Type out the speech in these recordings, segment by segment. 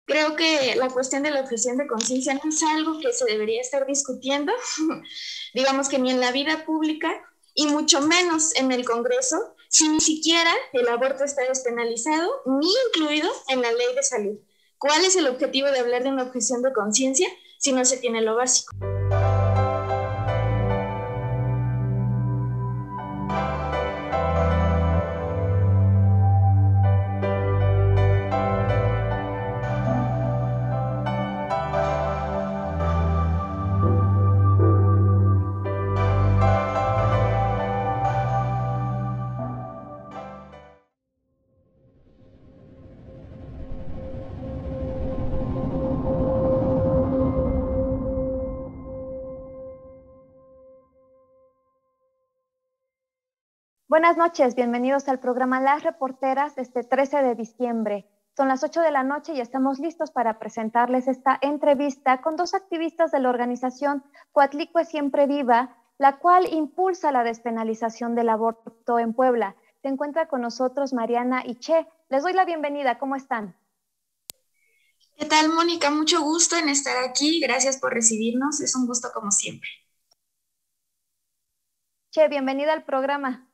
Creo que la cuestión de la objeción de conciencia no es algo que se debería estar discutiendo, digamos que ni en la vida pública y mucho menos en el Congreso, si ni siquiera el aborto está despenalizado ni incluido en la ley de salud. ¿Cuál es el objetivo de hablar de una objeción de conciencia si no se tiene lo básico? Buenas noches, bienvenidos al programa Las Reporteras de este 13 de diciembre. Son las 8 de la noche y estamos listos para presentarles esta entrevista con dos activistas de la organización Coatlicue Siempre Viva, la cual impulsa la despenalización del aborto en Puebla. Se encuentra con nosotros Mariana y Che. Les doy la bienvenida, ¿cómo están? ¿Qué tal, Mónica? Mucho gusto en estar aquí. Gracias por recibirnos. Es un gusto como siempre. Che, bienvenida al programa.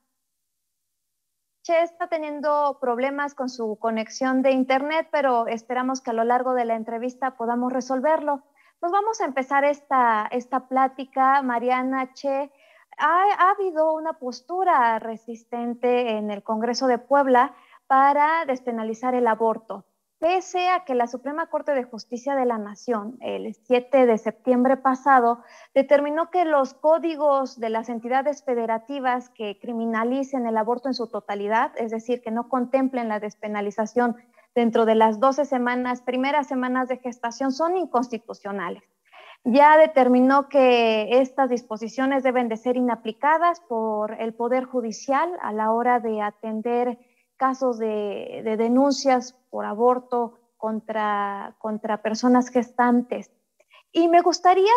Che está teniendo problemas con su conexión de internet, pero esperamos que a lo largo de la entrevista podamos resolverlo. Pues vamos a empezar esta plática, Mariana, Che. Ha habido una postura resistente en el Congreso de Puebla para despenalizar el aborto, pese a que la Suprema Corte de Justicia de la Nación, el 7 de septiembre pasado, determinó que los códigos de las entidades federativas que criminalicen el aborto en su totalidad, es decir, que no contemplen la despenalización dentro de las 12 semanas, primeras semanas de gestación, son inconstitucionales. Ya determinó que estas disposiciones deben de ser inaplicadas por el Poder Judicial a la hora de atender casos de denuncias por aborto contra personas gestantes. Y me gustaría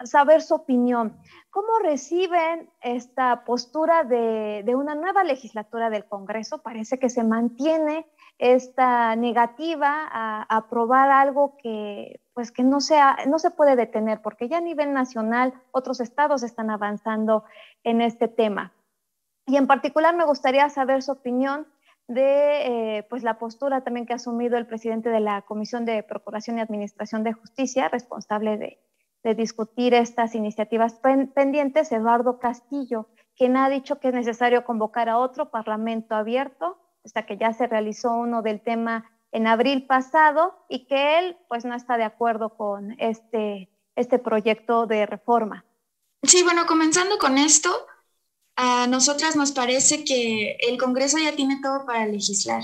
saber su opinión. ¿Cómo reciben esta postura de una nueva legislatura del Congreso? Parece que se mantiene esta negativa a aprobar algo que, pues, que no se puede detener, porque ya a nivel nacional otros estados están avanzando en este tema. Y en particular me gustaría saber su opinión de pues la postura también que ha asumido el presidente de la Comisión de Procuración y Administración de Justicia, responsable de discutir estas iniciativas pendientes, Eduardo Castillo, quien ha dicho que es necesario convocar a otro parlamento abierto, hasta que ya se realizó uno del tema en abril pasado, y que él pues no está de acuerdo con este proyecto de reforma. Sí, bueno, comenzando con esto, a nosotras nos parece que el Congreso ya tiene todo para legislar.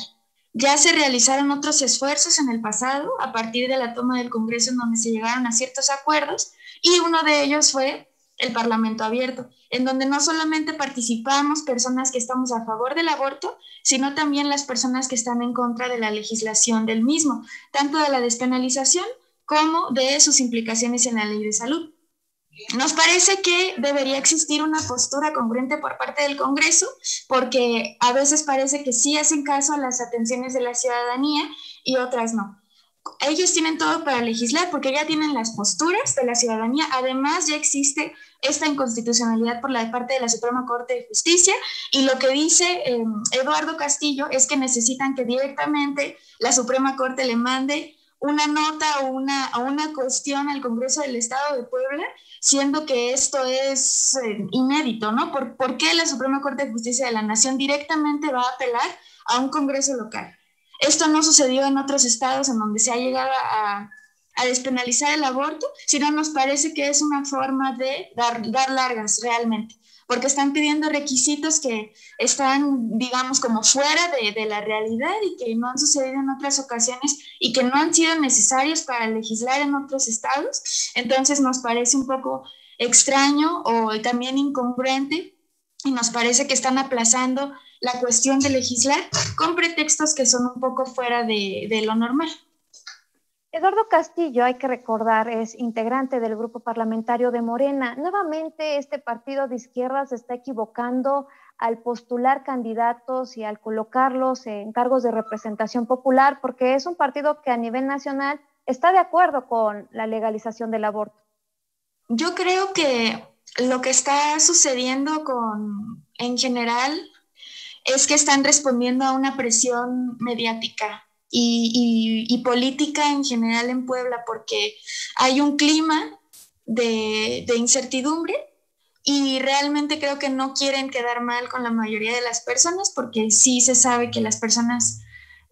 Ya se realizaron otros esfuerzos en el pasado a partir de la toma del Congreso en donde se llegaron a ciertos acuerdos y uno de ellos fue el Parlamento abierto, en donde no solamente participamos personas que estamos a favor del aborto, sino también las personas que están en contra de la legislación del mismo, tanto de la despenalización como de sus implicaciones en la ley de salud. Nos parece que debería existir una postura congruente por parte del Congreso, porque a veces parece que sí hacen caso a las atenciones de la ciudadanía y otras no. Ellos tienen todo para legislar porque ya tienen las posturas de la ciudadanía. Además, ya existe esta inconstitucionalidad por la parte de la Suprema Corte de Justicia y lo que dice Eduardo Castillo es que necesitan que directamente la Suprema Corte le mande una nota o una cuestión al Congreso del Estado de Puebla, siendo que esto es inédito, ¿no? ¿Por qué la Suprema Corte de Justicia de la Nación directamente va a apelar a un Congreso local? Esto no sucedió en otros estados en donde se ha llegado a despenalizar el aborto, sino nos parece que es una forma de dar largas realmente, porque están pidiendo requisitos que están, digamos, como fuera de la realidad y que no han sucedido en otras ocasiones y que no han sido necesarios para legislar en otros estados. Entonces nos parece un poco extraño o también incongruente y nos parece que están aplazando la cuestión de legislar con pretextos que son un poco fuera de lo normal. Eduardo Castillo, hay que recordar, es integrante del grupo parlamentario de Morena. Nuevamente, este partido de izquierda se está equivocando al postular candidatos y al colocarlos en cargos de representación popular, porque es un partido que a nivel nacional está de acuerdo con la legalización del aborto. Yo creo que lo que está sucediendo en general es que están respondiendo a una presión mediática y política en general en Puebla, porque hay un clima de incertidumbre y realmente creo que no quieren quedar mal con la mayoría de las personas, porque sí se sabe que las personas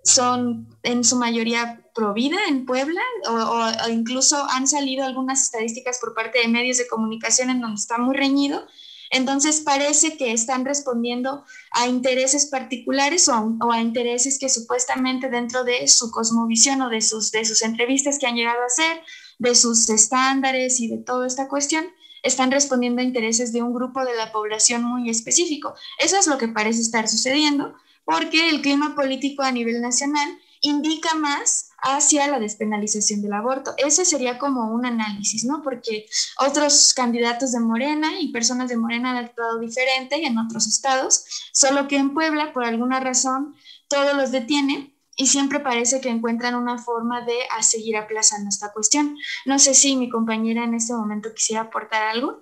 son en su mayoría pro vida en Puebla, o incluso han salido algunas estadísticas por parte de medios de comunicación en donde está muy reñido. Entonces parece que están respondiendo a intereses particulares o a intereses que supuestamente dentro de su cosmovisión o de sus entrevistas que han llegado a hacer, de sus estándares y de toda esta cuestión, están respondiendo a intereses de un grupo de la población muy específico. Eso es lo que parece estar sucediendo, porque el clima político a nivel nacional indica más hacia la despenalización del aborto. Ese sería como un análisis, ¿no? Porque otros candidatos de Morena y personas de Morena han actuado diferente en otros estados, solo que en Puebla, por alguna razón, todos los detienen y siempre parece que encuentran una forma de seguir aplazando esta cuestión. No sé si mi compañera en este momento quisiera aportar algo.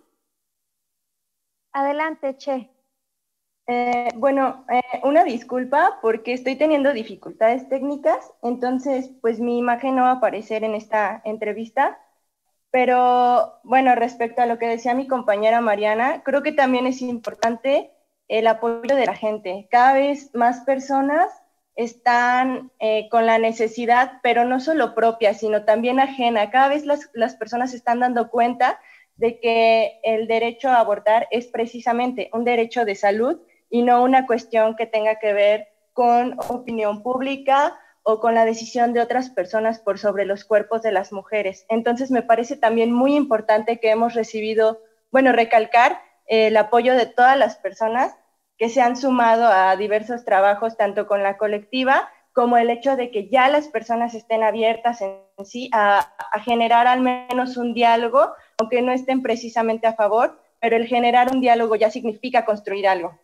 Adelante, Che. Una disculpa porque estoy teniendo dificultades técnicas, entonces pues mi imagen no va a aparecer en esta entrevista, pero bueno, respecto a lo que decía mi compañera Mariana, creo que también es importante el apoyo de la gente. Cada vez más personas están con la necesidad, pero no solo propia, sino también ajena. Cada vez las personas se están dando cuenta de que el derecho a abortar es precisamente un derecho de salud y no una cuestión que tenga que ver con opinión pública o con la decisión de otras personas por sobre los cuerpos de las mujeres. Entonces me parece también muy importante que hemos recibido, recalcar el apoyo de todas las personas que se han sumado a diversos trabajos, tanto con la colectiva como el hecho de que ya las personas estén abiertas en sí a generar al menos un diálogo, aunque no estén precisamente a favor, pero el generar un diálogo ya significa construir algo.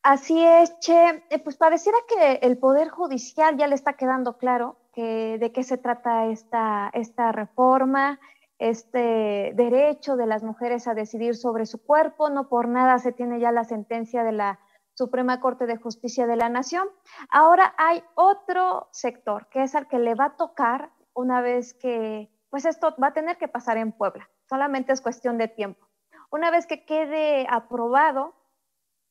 Así es, Che. Pues pareciera que el Poder Judicial ya le está quedando claro de qué se trata esta reforma, este derecho de las mujeres a decidir sobre su cuerpo. No por nada se tiene ya la sentencia de la Suprema Corte de Justicia de la Nación. Ahora hay otro sector que es al que le va a tocar una vez que, pues esto va a tener que pasar en Puebla. Solamente es cuestión de tiempo. Una vez que quede aprobado,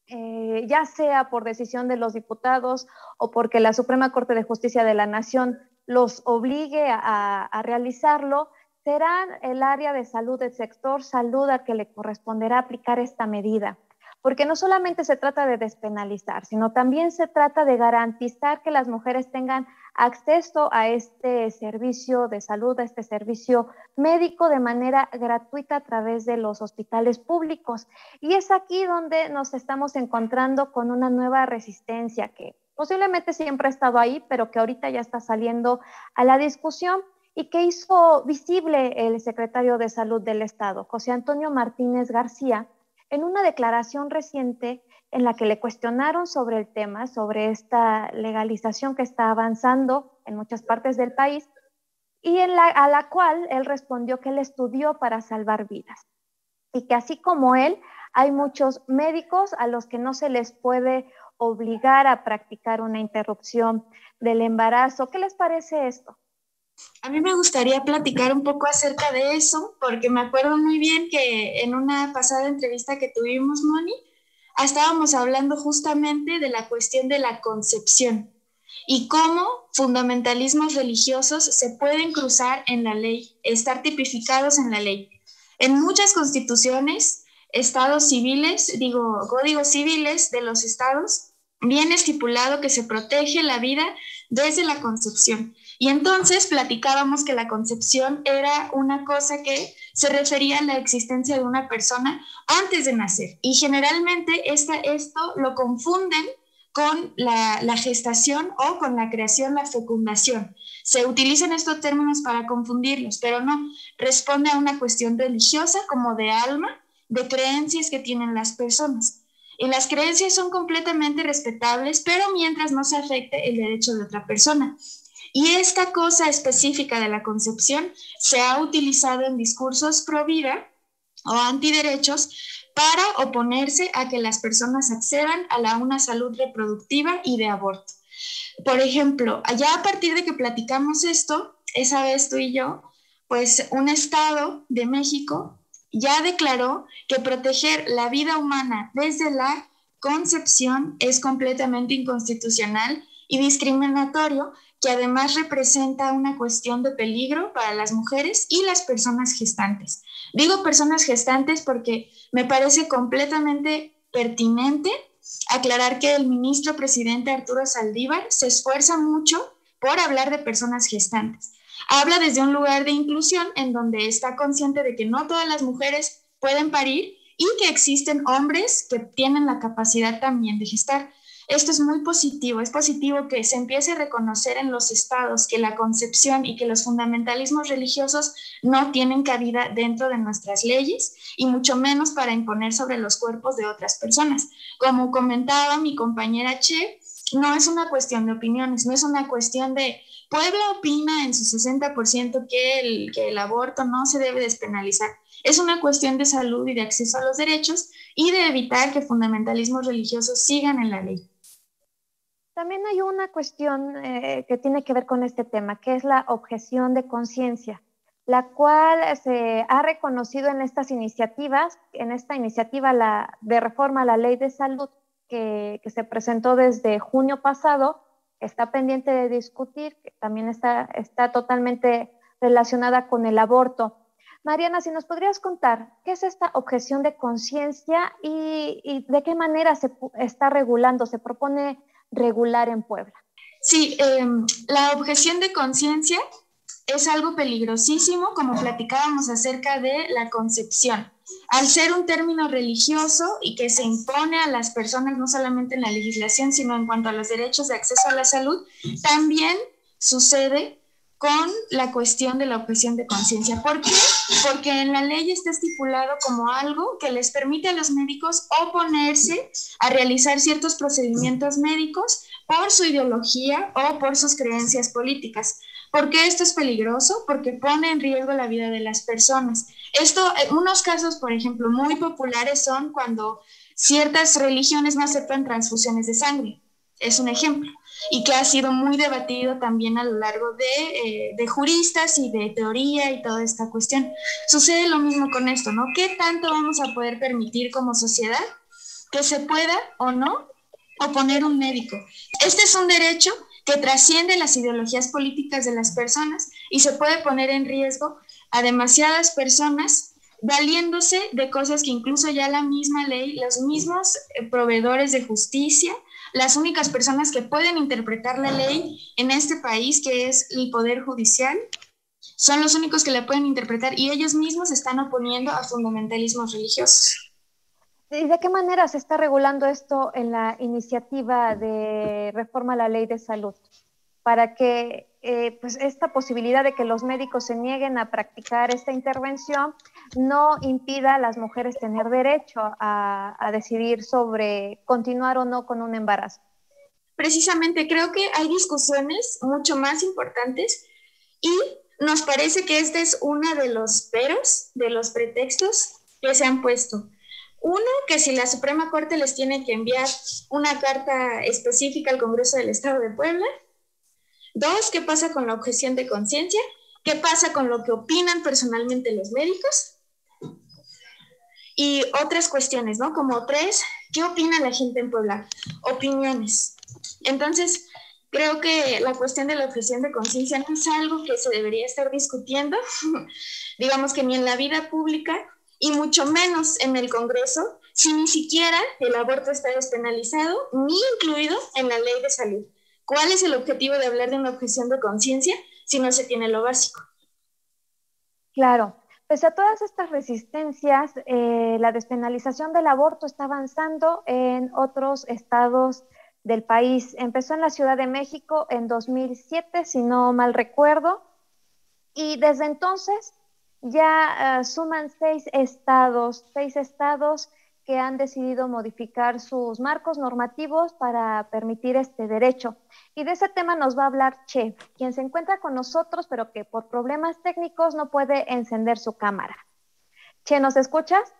ya sea por decisión de los diputados o porque la Suprema Corte de Justicia de la Nación los obligue a realizarlo, será el área de salud, el sector salud al que le corresponderá aplicar esta medida. Porque no solamente se trata de despenalizar, sino también se trata de garantizar que las mujeres tengan acceso a este servicio de salud, a este servicio médico de manera gratuita a través de los hospitales públicos. Y es aquí donde nos estamos encontrando con una nueva resistencia que posiblemente siempre ha estado ahí, pero que ahorita ya está saliendo a la discusión y que hizo visible el secretario de Salud del Estado, José Antonio Martínez García, en una declaración reciente en la que le cuestionaron sobre el tema, sobre esta legalización que está avanzando en muchas partes del país, y a la cual él respondió que él estudió para salvar vidas y que así como él, hay muchos médicos a los que no se les puede obligar a practicar una interrupción del embarazo. ¿Qué les parece esto? A mí me gustaría platicar un poco acerca de eso, porque me acuerdo muy bien que en una pasada entrevista que tuvimos, Moni, estábamos hablando justamente de la cuestión de la concepción y cómo fundamentalismos religiosos se pueden cruzar en la ley, estar tipificados en la ley. En muchas constituciones, códigos civiles de los estados, viene estipulado que se protege la vida desde la concepción. Y entonces platicábamos que la concepción era una cosa que se refería a la existencia de una persona antes de nacer. Y generalmente esto lo confunden con la gestación o con la creación, la fecundación. Se utilizan estos términos para confundirlos, pero no, responde a una cuestión religiosa como de alma, de creencias que tienen las personas. Y las creencias son completamente respetables, pero mientras no se afecte el derecho de otra persona. Y esta cosa específica de la concepción se ha utilizado en discursos pro vida o antiderechos para oponerse a que las personas accedan a una salud reproductiva y de aborto. Por ejemplo, allá a partir de que platicamos esto, esa vez tú y yo, pues un estado de México ya declaró que proteger la vida humana desde la concepción es completamente inconstitucional y discriminatorio, que además representa una cuestión de peligro para las mujeres y las personas gestantes. Digo personas gestantes porque me parece completamente pertinente aclarar que el ministro presidente Arturo Saldívar se esfuerza mucho por hablar de personas gestantes. Habla desde un lugar de inclusión en donde está consciente de que no todas las mujeres pueden parir y que existen hombres que tienen la capacidad también de gestar. Esto es muy positivo, es positivo que se empiece a reconocer en los estados que la concepción y que los fundamentalismos religiosos no tienen cabida dentro de nuestras leyes y mucho menos para imponer sobre los cuerpos de otras personas. Como comentaba mi compañera Che, no es una cuestión de opiniones, no es una cuestión de Puebla opina en su 60% que el aborto no se debe despenalizar. Es una cuestión de salud y de acceso a los derechos y de evitar que fundamentalismos religiosos sigan en la ley. También hay una cuestión que tiene que ver con este tema, que es la objeción de conciencia, la cual se ha reconocido en estas iniciativas, en esta iniciativa de reforma a la ley de salud que se presentó desde junio pasado, está pendiente de discutir, que también está totalmente relacionada con el aborto. Mariana, si nos podrías contar, ¿qué es esta objeción de conciencia y de qué manera se está regulando, se propone regular en Puebla? Sí, la objeción de conciencia es algo peligrosísimo, como platicábamos acerca de la concepción. Al ser un término religioso y que se impone a las personas no solamente en la legislación, sino en cuanto a los derechos de acceso a la salud, también sucede con la cuestión de la objeción de conciencia. ¿Por qué? Porque en la ley está estipulado como algo que les permite a los médicos oponerse a realizar ciertos procedimientos médicos por su ideología o por sus creencias políticas. ¿Por qué esto es peligroso? Porque pone en riesgo la vida de las personas. Unos casos, por ejemplo, muy populares son cuando ciertas religiones no aceptan transfusiones de sangre. Es un ejemplo. Y que ha sido muy debatido también a lo largo de juristas y de teoría y toda esta cuestión. Sucede lo mismo con esto, ¿no? ¿Qué tanto vamos a poder permitir como sociedad que se pueda o no oponer un médico? Este es un derecho que trasciende las ideologías políticas de las personas y se puede poner en riesgo a demasiadas personas valiéndose de cosas que incluso ya la misma ley, los mismos proveedores de justicia, las únicas personas que pueden interpretar la ley en este país, que es el Poder Judicial, son los únicos que la pueden interpretar y ellos mismos se están oponiendo a fundamentalismos religiosos. ¿Y de qué manera se está regulando esto en la iniciativa de reforma a la ley de salud? Para que pues esta posibilidad de que los médicos se nieguen a practicar esta intervención no impida a las mujeres tener derecho a decidir sobre continuar o no con un embarazo. Precisamente creo que hay discusiones mucho más importantes y nos parece que este es uno de los peros, de los pretextos que se han puesto. Uno, que si la Suprema Corte les tiene que enviar una carta específica al Congreso del Estado de Puebla. Dos, ¿qué pasa con la objeción de conciencia? ¿Qué pasa con lo que opinan personalmente los médicos? Y otras cuestiones, ¿no? Como tres, ¿qué opina la gente en Puebla? Opiniones. Entonces, creo que la cuestión de la objeción de conciencia no es algo que se debería estar discutiendo, digamos que ni en la vida pública, y mucho menos en el Congreso, si ni siquiera el aborto está despenalizado ni incluido en la ley de salud. ¿Cuál es el objetivo de hablar de una objeción de conciencia si no se tiene lo básico? Claro, pese a todas estas resistencias, la despenalización del aborto está avanzando en otros estados del país. Empezó en la Ciudad de México en 2007, si no mal recuerdo, y desde entonces ya suman 6 estados que han decidido modificar sus marcos normativos para permitir este derecho. Y de ese tema nos va a hablar Che, quien se encuentra con nosotros, pero que por problemas técnicos no puede encender su cámara. Che, ¿nos escuchas?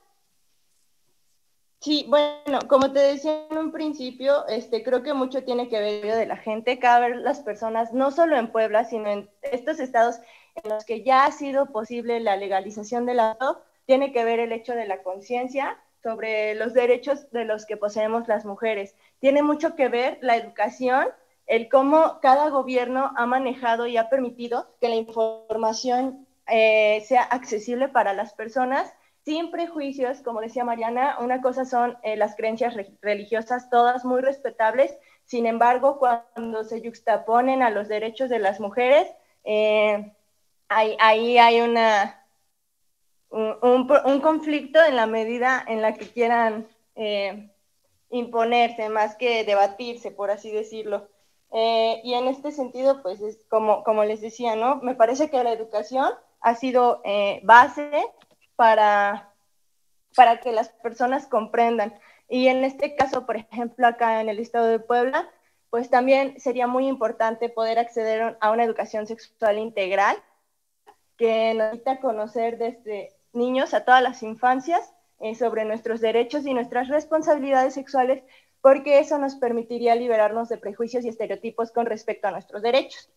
Sí, bueno, como te decía en un principio, creo que mucho tiene que ver de la gente. Cada vez las personas, no solo en Puebla, sino en estos estados en los que ya ha sido posible la legalización del aborto, tiene que ver el hecho de la conciencia sobre los derechos de los que poseemos las mujeres. Tiene mucho que ver la educación, el cómo cada gobierno ha manejado y ha permitido que la información sea accesible para las personas, sin prejuicios. Como decía Mariana, una cosa son las creencias religiosas, todas muy respetables. Sin embargo, cuando se yuxtaponen a los derechos de las mujeres, ahí hay un conflicto en la medida en la que quieran imponerse más que debatirse, por así decirlo. Y en este sentido, pues es como les decía, ¿no? Me parece que la educación ha sido base para que las personas comprendan. Y en este caso, por ejemplo, acá en el estado de Puebla, pues también sería muy importante poder acceder a una educación sexual integral que nos permita conocer desde niños a todas las infancias sobre nuestros derechos y nuestras responsabilidades sexuales, porque eso nos permitiría liberarnos de prejuicios y estereotipos con respecto a nuestros derechos.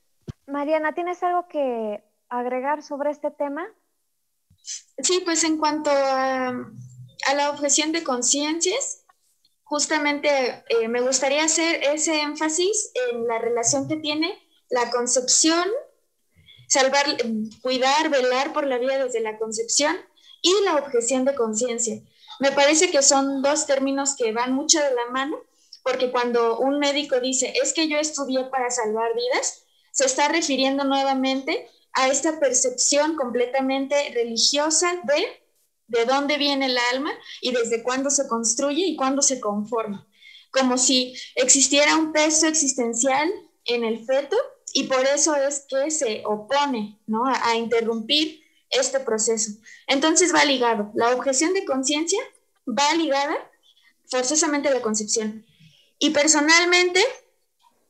Mariana, ¿tienes algo que agregar sobre este tema? Sí, pues en cuanto a la objeción de conciencias, justamente me gustaría hacer ese énfasis en la relación que tiene la concepción, salvar, cuidar, velar por la vida desde la concepción, y la objeción de conciencia. Me parece que son dos términos que van mucho de la mano, porque cuando un médico dice, es que yo estudié para salvar vidas, se está refiriendo nuevamente a esta percepción completamente religiosa de dónde viene el alma y desde cuándo se construye y cuándo se conforma. Como si existiera un peso existencial en el feto, y por eso es que se opone, ¿no?, a interrumpir este proceso. Entonces va ligado. La objeción de conciencia va ligada forzosamente a la concepción. Y personalmente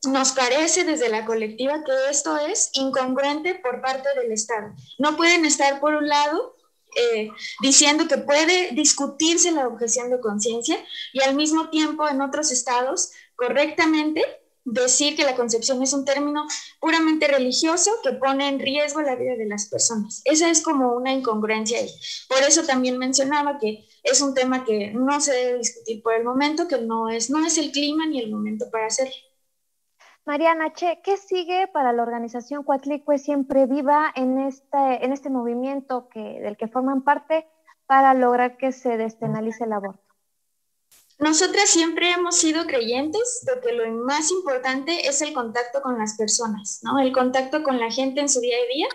nos parece desde la colectiva que esto es incongruente por parte del Estado. No pueden estar, por un lado, diciendo que puede discutirse la objeción de conciencia y al mismo tiempo en otros estados correctamente decir que la concepción es un término puramente religioso que pone en riesgo la vida de las personas. Esa es como una incongruencia ahí. Por eso también mencionaba que es un tema que no se debe discutir por el momento, que no es el clima ni el momento para hacerlo. Mariana, Che, ¿qué sigue para la organización Coatlicue Siempre Viva en este movimiento del que forman parte para lograr que se despenalice el aborto? Nosotras siempre hemos sido creyentes de que lo más importante es el contacto con las personas, ¿no? El contacto con la gente en su día a día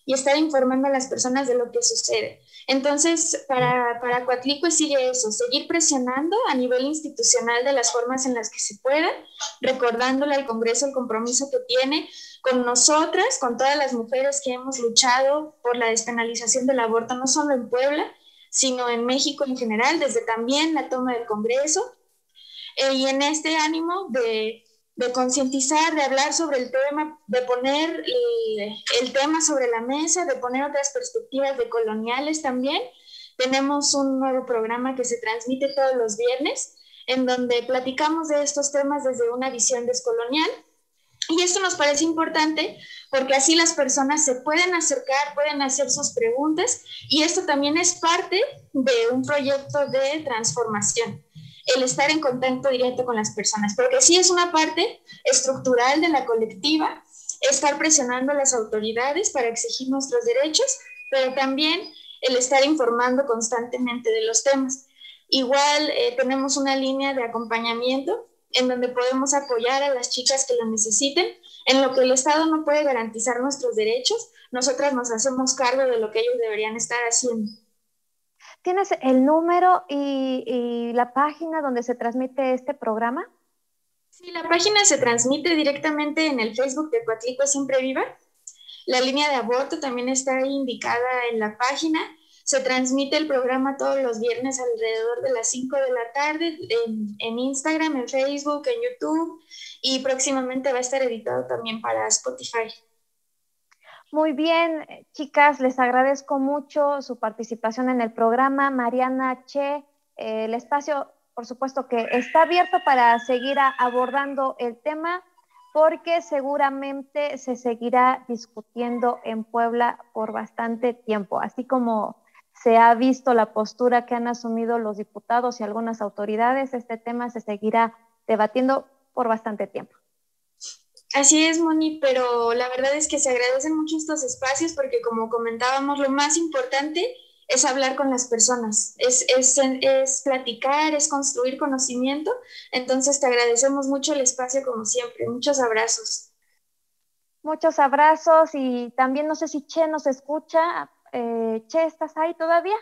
y estar informando a las personas de lo que sucede. Entonces, para Coatlicue sigue eso, seguir presionando a nivel institucional de las formas en las que se pueda, recordándole al Congreso el compromiso que tiene con nosotras, con todas las mujeres que hemos luchado por la despenalización del aborto, no solo en Puebla, sino en México en general, desde también la toma del Congreso, y en este ánimo de concientizar, de hablar sobre el tema, de poner el tema sobre la mesa, de poner otras perspectivas decoloniales también. Tenemos un nuevo programa que se transmite todos los viernes, en donde platicamos de estos temas desde una visión descolonial. Y esto nos parece importante porque así las personas se pueden acercar, pueden hacer sus preguntas, y esto también es parte de un proyecto de transformación, el estar en contacto directo con las personas, porque sí es una parte estructural de la colectiva, estar presionando a las autoridades para exigir nuestros derechos, pero también el estar informando constantemente de los temas. Igual tenemos una línea de acompañamiento en donde podemos apoyar a las chicas que lo necesiten. En lo que el Estado no puede garantizar nuestros derechos, nosotras nos hacemos cargo de lo que ellos deberían estar haciendo. ¿Tienes el número y la página donde se transmite este programa? Sí, la página se transmite directamente en el Facebook de Coatlicue Siempre Viva. La línea de aborto también está ahí indicada en la página. Se transmite el programa todos los viernes alrededor de las 5 de la tarde en Instagram, en Facebook, en YouTube, y próximamente va a estar editado también para Spotify. Muy bien, chicas, les agradezco mucho su participación en el programa. Mariana, Che, el espacio, por supuesto que está abierto para seguir abordando el tema, porque seguramente se seguirá discutiendo en Puebla por bastante tiempo, así como se ha visto la postura que han asumido los diputados y algunas autoridades. Este tema se seguirá debatiendo por bastante tiempo. Así es, Moni, pero la verdad es que se agradecen mucho estos espacios porque, como comentábamos, lo más importante es hablar con las personas, es platicar, es construir conocimiento. Entonces te agradecemos mucho el espacio como siempre. Muchos abrazos. Muchos abrazos, y también no sé si Che nos escucha. Che, ¿estás ahí todavía?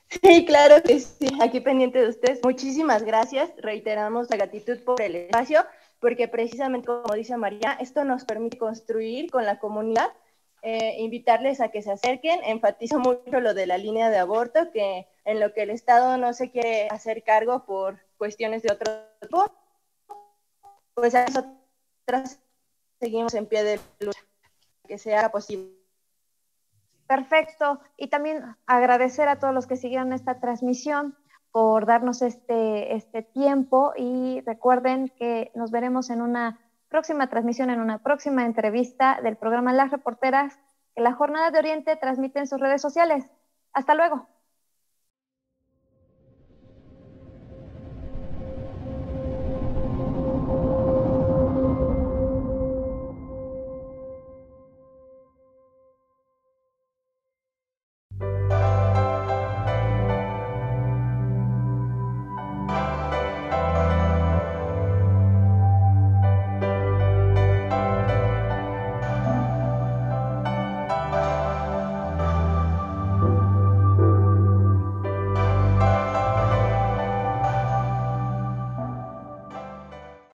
Sí, claro que sí, aquí pendiente de ustedes. Muchísimas gracias, reiteramos la gratitud por el espacio, porque precisamente como dice María, esto nos permite construir con la comunidad, invitarles a que se acerquen. Enfatizo mucho lo de la línea de aborto, que en lo que el Estado no se quiere hacer cargo por cuestiones de otro tipo, pues a nosotros seguimos en pie de lucha, que sea posible. Perfecto. Y también agradecer a todos los que siguieron esta transmisión por darnos este tiempo, y recuerden que nos veremos en una próxima transmisión, en una próxima entrevista del programa Las Reporteras, que la Jornada de Oriente transmite en sus redes sociales. Hasta luego.